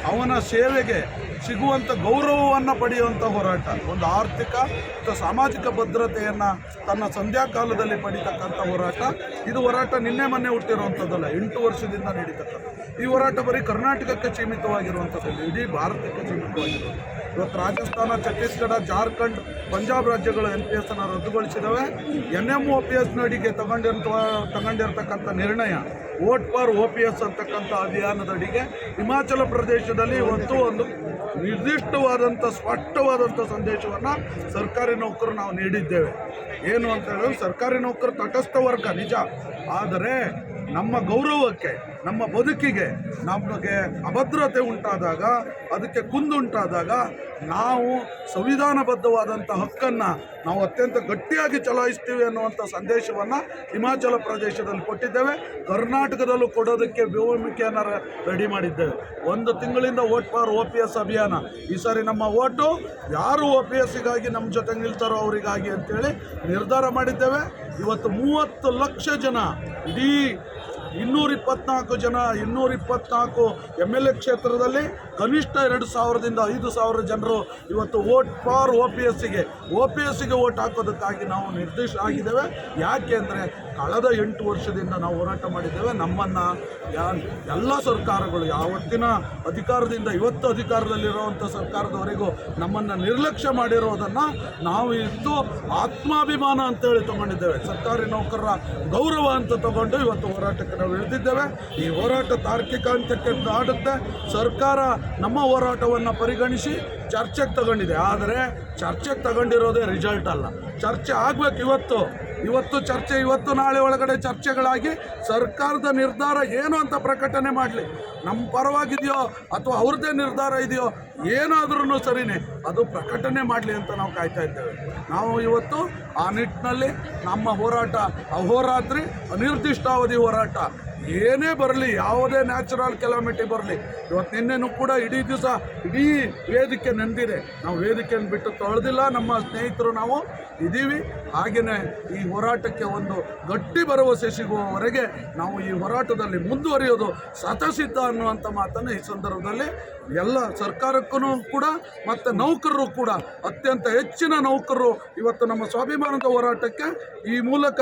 ಅವನ ಸೇವೆಗೆ ಸಿಗುವಂಥ ಗೌರವವನ್ನು ಪಡೆಯುವಂಥ ಹೋರಾಟ, ಒಂದು ಆರ್ಥಿಕ ಮತ್ತು ಸಾಮಾಜಿಕ ಭದ್ರತೆಯನ್ನು ತನ್ನ ಸಂಧ್ಯಾಕಾಲದಲ್ಲಿ ಪಡೀತಕ್ಕಂಥ ಹೋರಾಟ. ಇದು ಹೋರಾಟ ನಿನ್ನೆ ಮೊನ್ನೆ ಹುಟ್ಟಿರುವಂಥದ್ದಲ್ಲ, 8 ವರ್ಷದಿಂದ ನಡೀತಕ್ಕಂಥ ಈ ಹೋರಾಟ ಬರೀ ಕರ್ನಾಟಕಕ್ಕೆ ಸೀಮಿತವಾಗಿರುವಂಥದ್ದಲ್ಲ, ಇಡೀ ಭಾರತಕ್ಕೆ ಸೀಮಿತವಾಗಿರುವಂಥ. ಇವತ್ತು ರಾಜಸ್ಥಾನ, ಛತ್ತೀಸ್ಗಢ, ಜಾರ್ಖಂಡ್, ಪಂಜಾಬ್ ರಾಜ್ಯಗಳು NPS ಅನ್ನು ರದ್ದುಗೊಳಿಸಿದವೆ. NMOPS ನಡಿಗೆ ತಗೊಂಡಿರ್ತಕ್ಕಂಥ ನಿರ್ಣಯ ವೋಟ್ ಫಾರ್ OPS ಅಂತಕ್ಕಂಥ ಅಭಿಯಾನದಡಿಗೆ ಹಿಮಾಚಲ ಪ್ರದೇಶದಲ್ಲಿ ಇವತ್ತು ಒಂದು ನಿರ್ದಿಷ್ಟವಾದಂಥ ಸ್ಪಷ್ಟವಾದಂಥ ಸಂದೇಶವನ್ನು ಸರ್ಕಾರಿ ನೌಕರರು ನಾವು ನೀಡಿದ್ದೇವೆ. ಏನು ಅಂತ ಹೇಳಿದ್ರೆ, ಸರ್ಕಾರಿ ನೌಕರು ತಟಸ್ಥ ವರ್ಗ ನಿಜ, ಆದರೆ ನಮ್ಮ ಗೌರವಕ್ಕೆ, ನಮ್ಮ ಬದುಕಿಗೆ ನಮಗೆ ಅಭದ್ರತೆ ಉಂಟಾದಾಗ, ಅದಕ್ಕೆ ಕುಂದುಂಟಾದಾಗ ನಾವು ಸಂವಿಧಾನಬದ್ಧವಾದಂಥ ಹಕ್ಕನ್ನು ನಾವು ಅತ್ಯಂತ ಗಟ್ಟಿಯಾಗಿ ಚಲಾಯಿಸ್ತೀವಿ ಅನ್ನುವಂಥ ಸಂದೇಶವನ್ನು ಹಿಮಾಚಲ ಪ್ರದೇಶದಲ್ಲಿ ಕೊಟ್ಟಿದ್ದೇವೆ. ಕರ್ನಾಟಕದಲ್ಲೂ ಕೊಡೋದಕ್ಕೆ ಭೂಮಿಕೆಯನ್ನು ರೆಡಿ ಮಾಡಿದ್ದೇವೆ. 1 ತಿಂಗಳಿಂದ ವೋಟ್ ಫಾರ್ OPS ಅಭಿಯಾನ. ಈ ಸಾರಿ ನಮ್ಮ ಓಟು ಯಾರು OPSಗಾಗಿ ನಮ್ಮ ಜೊತೆ ನಿಲ್ತಾರೋ ಅವರಿಗಾಗಿ ಅಂತೇಳಿ ನಿರ್ಧಾರ ಮಾಡಿದ್ದೇವೆ. ಇವತ್ತು 30 ಲಕ್ಷ ಜನ, ಇಡೀ 224 ಜನ, 224 MLA ಕ್ಷೇತ್ರದಲ್ಲಿ ಕನಿಷ್ಠ 2000ದಿಂದ 5000 ಜನರು ಇವತ್ತು ವೋಟ್ ಫಾರ್ OPSಗೆ ವೋಟ್ ಹಾಕೋದಕ್ಕಾಗಿ ನಾವು ನಿರ್ದೇಶ ಆಗಿದ್ದೇವೆ. ಯಾಕೆ ಅಂದರೆ ಕಳೆದ 8 ವರ್ಷದಿಂದ ನಾವು ಹೋರಾಟ ಮಾಡಿದ್ದೇವೆ. ನಮ್ಮನ್ನು ಎಲ್ಲ ಸರ್ಕಾರಗಳು, ಯಾವತ್ತಿನ ಅಧಿಕಾರದಿಂದ ಇವತ್ತು ಅಧಿಕಾರದಲ್ಲಿರುವಂಥ ಸರ್ಕಾರದವರೆಗೂ ನಮ್ಮನ್ನು ನಿರ್ಲಕ್ಷ್ಯ ಮಾಡಿರೋದನ್ನು ನಾವು ಇವತ್ತು ಆತ್ಮಾಭಿಮಾನ ಅಂತೇಳಿ ತೊಗೊಂಡಿದ್ದೇವೆ. ಸರ್ಕಾರಿ ನೌಕರರ ಗೌರವ ಅಂತ ತಗೊಂಡು ಇವತ್ತು ಹೋರಾಟಕ್ಕೆ ನಾವು ಇಳಿದಿದ್ದೇವೆ. ಈ ಹೋರಾಟ ತಾರ್ಕಿಕ ಹಂತಕ್ಕೆ ನಾಡುತ್ತೆ. ಸರ್ಕಾರ ನಮ್ಮ ಹೋರಾಟವನ್ನು ಪರಿಗಣಿಸಿ ಚರ್ಚೆಗೆ ತಗೊಂಡಿದೆ. ಆದರೆ ಚರ್ಚೆಗೆ ತಗೊಂಡಿರೋದೇ ರಿಸಲ್ಟ್ ಅಲ್ಲ, ಚರ್ಚೆ ಆಗಬೇಕು. ಇವತ್ತು ಚರ್ಚೆ, ಇವತ್ತು ನಾಳೆ ಒಳಗಡೆ ಚರ್ಚೆಗಳಾಗಿ ಸರ್ಕಾರದ ನಿರ್ಧಾರ ಏನು ಅಂತ ಪ್ರಕಟಣೆ ಮಾಡಲಿ. ನಮ್ಮ ಪರವಾಗಿದೆಯೋ ಅಥವಾ ಅವ್ರದ್ದೇ ನಿರ್ಧಾರ ಇದೆಯೋ ಏನಾದ್ರೂ ಸರಿನೇ, ಅದು ಪ್ರಕಟಣೆ ಮಾಡಲಿ ಅಂತ ನಾವು ಕಾಯ್ತಾ ಇದ್ದೇವೆ. ನಾವು ಇವತ್ತು ಆ ನಿಟ್ಟಿನಲ್ಲಿ ನಮ್ಮ ಹೋರಾಟ ಅಹೋರಾತ್ರಿ, ಅನಿರ್ದಿಷ್ಟಾವಧಿ ಹೋರಾಟ. ಏನೇ ಬರಲಿ, ಯಾವುದೇ ನ್ಯಾಚುರಲ್ ಕೆಲಾಮಿಟಿ ಬರಲಿ, ಇವತ್ತು ನಿನ್ನೆನೂ ಕೂಡ ಇಡೀ ದಿವಸ ಇಡೀ ವೇದಿಕೆ ನೆಂದಿದೆ. ನಾವು ವೇದಿಕೆಯನ್ನು ಬಿಟ್ಟು ತೊಳೆದಿಲ್ಲ, ನಮ್ಮ ಸ್ನೇಹಿತರು ನಾವು ಇದ್ದೀವಿ. ಹಾಗೆಯೇ ಈ ಹೋರಾಟಕ್ಕೆ ಒಂದು ಗಟ್ಟಿ ಭರವಸೆ ಸಿಗುವವರೆಗೆ ನಾವು ಈ ಹೋರಾಟದಲ್ಲಿ ಮುಂದುವರಿಯೋದು ಸತಸಿದ್ಧ ಅನ್ನುವಂಥ ಮಾತನ್ನು ಈ ಸಂದರ್ಭದಲ್ಲಿ ಎಲ್ಲ ಸರ್ಕಾರಕ್ಕೂ ಕೂಡ ಮತ್ತು ನೌಕರರು ಕೂಡ, ಅತ್ಯಂತ ಹೆಚ್ಚಿನ ನೌಕರರು ಇವತ್ತು ನಮ್ಮ ಸ್ವಾಭಿಮಾನದ ಹೋರಾಟಕ್ಕೆ ಈ ಮೂಲಕ